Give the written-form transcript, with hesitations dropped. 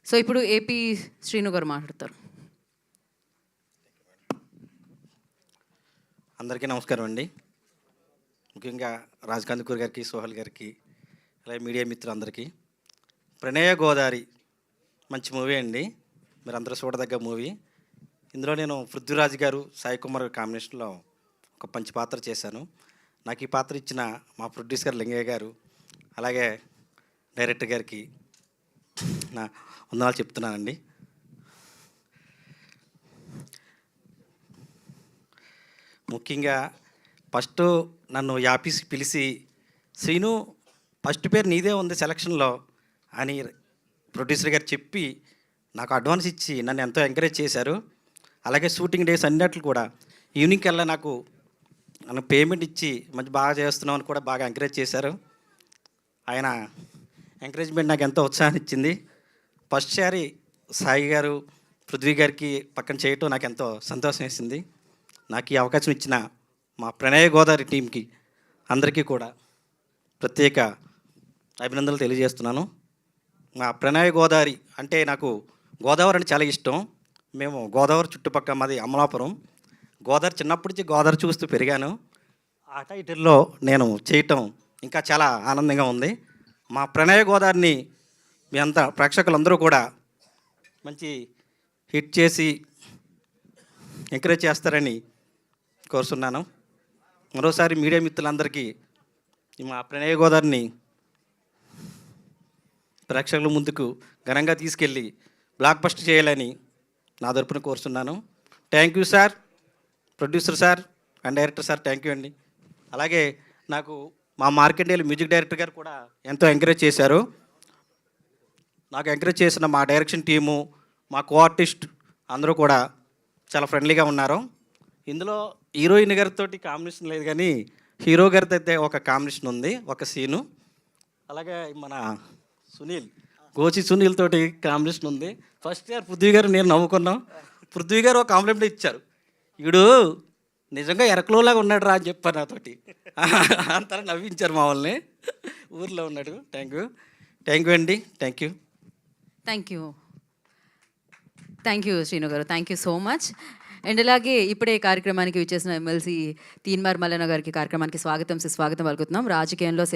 So ఇప్పుడు AP Srinu గారు మాట్లాడతారు. అందరికీ నమస్కారం అండి. ముఖ్యంగా రాజకాంతకూర్ గారికి, సోహెల్ గారికి, అలాగే మీడియా మిత్రులందరికీ. ప్రణయ గోదారి మంచి మూవీ అండి, మీరు అందరూ చూడదగ్గ మూవీ. ఇందులో నేను పృథ్వీరాజ్ గారు, సాయి కుమార్ కాంబినేషన్లో ఒక మంచి పాత్ర చేశాను. నాకు ఈ పాత్ర ఇచ్చిన మా ప్రొడ్యూసర్ లింగయ్య గారు, అలాగే డైరెక్టర్ గారికి నా వందనాలు చెప్తున్నానండి. ముఖ్యంగా ఫస్ట్ నన్ను ఆఫీస్కి పిలిచి, శ్రీను ఫస్ట్ పేరు నీదే ఉంది సెలక్షన్లో అని ప్రొడ్యూసర్ గారు చెప్పి నాకు అడ్వాన్స్ ఇచ్చి నన్ను ఎంతో ఎంకరేజ్ చేశారు. అలాగే షూటింగ్ డేస్ అన్నిట్లు కూడా ఈవినింగ్ కల్లా నాకు పేమెంట్ ఇచ్చి మంచి బాగా చేస్తున్నాం అని కూడా బాగా ఎంకరేజ్ చేశారు. ఆయన ఎంకరేజ్మెంట్ నాకు ఎంతో ఉత్సాహాన్ని ఇచ్చింది. ఫస్ట్ సారి సాయి గారు, పృథ్వీ గారికి పక్కన చేయటం నాకు ఎంతో సంతోషం వేసింది. నాకు ఈ అవకాశం ఇచ్చిన మా ప్రణయ గోదావరి టీంకి అందరికీ కూడా ప్రత్యేక అభినందనలు తెలియజేస్తున్నాను. మా ప్రణయ గోదావరి అంటే నాకు గోదావరి అంటే చాలా ఇష్టం. మేము గోదావరి చుట్టుపక్కల, మాది అమలాపురం. గోదావరి చిన్నప్పటి నుంచి గోదావరి చూస్తూ పెరిగాను. ఆ టైటిల్లో నేను చేయటం ఇంకా చాలా ఆనందంగా ఉంది. మా ప్రణయ గోదావరిని మీ అంతా ప్రేక్షకులందరూ కూడా మంచి హిట్ చేసి ఎంకరేజ్ చేస్తారని కోరుతున్నాను. మరోసారి మీడియా మిత్రులందరికీ మా ప్రణయ గోదావరిని ప్రేక్షకుల ముందుకు ఘనంగా తీసుకెళ్ళి బ్లాక్ బస్టర్ చేయాలని నా తరపున కోరుతున్నాను. Thank you sir, producer sir and director sir, thank you అండి. అలాగే నాకు మా మార్కెండేల్ మ్యూజిక్ డైరెక్టర్ గారు కూడా ఎంతో ఎంకరేజ్ చేశారు. నాకు ఎంకరేజ్ చేసిన మా డైరెక్షన్ టీము, మా కో ఆర్టిస్ట్ అందరూ కూడా చాలా ఫ్రెండ్లీగా ఉన్నారు. ఇందులో హీరోయిన్ గారితో కాంబినేషన్ లేదు, కానీ హీరో గారితో అయితే ఒక కాంబినేషన్ ఉంది, ఒక సీను. అలాగే మన గోచి సునీల్ తోటి కాంబినేషన్ ఉంది. ఫస్ట్ ఇయర్ పృథ్వీ గారు నేను నవ్వుకున్నాం. పృథ్వీ గారు ఒక కాంప్లిమెంట్ ఇచ్చారు, వీడు నిజంగా ఎరకలోలాగా ఉన్నాడు రా అని చెప్పారు నాతోటి. అంతా నవ్వించారు మా వాళ్ళని, ఊర్లో ఉన్నాడు. థ్యాంక్ యూ అండి, thank you. Thank you Sreenu గారు, thank you so much. And అలాగే ఇప్పుడే కార్యక్రమానికి విచ్చేసిన ఎమ్మెల్సీ తీన్మార్ మల్లన్న గారికి కార్యక్రమానికి స్వాగతం పలుకుతున్నాం. రాజకీయంలో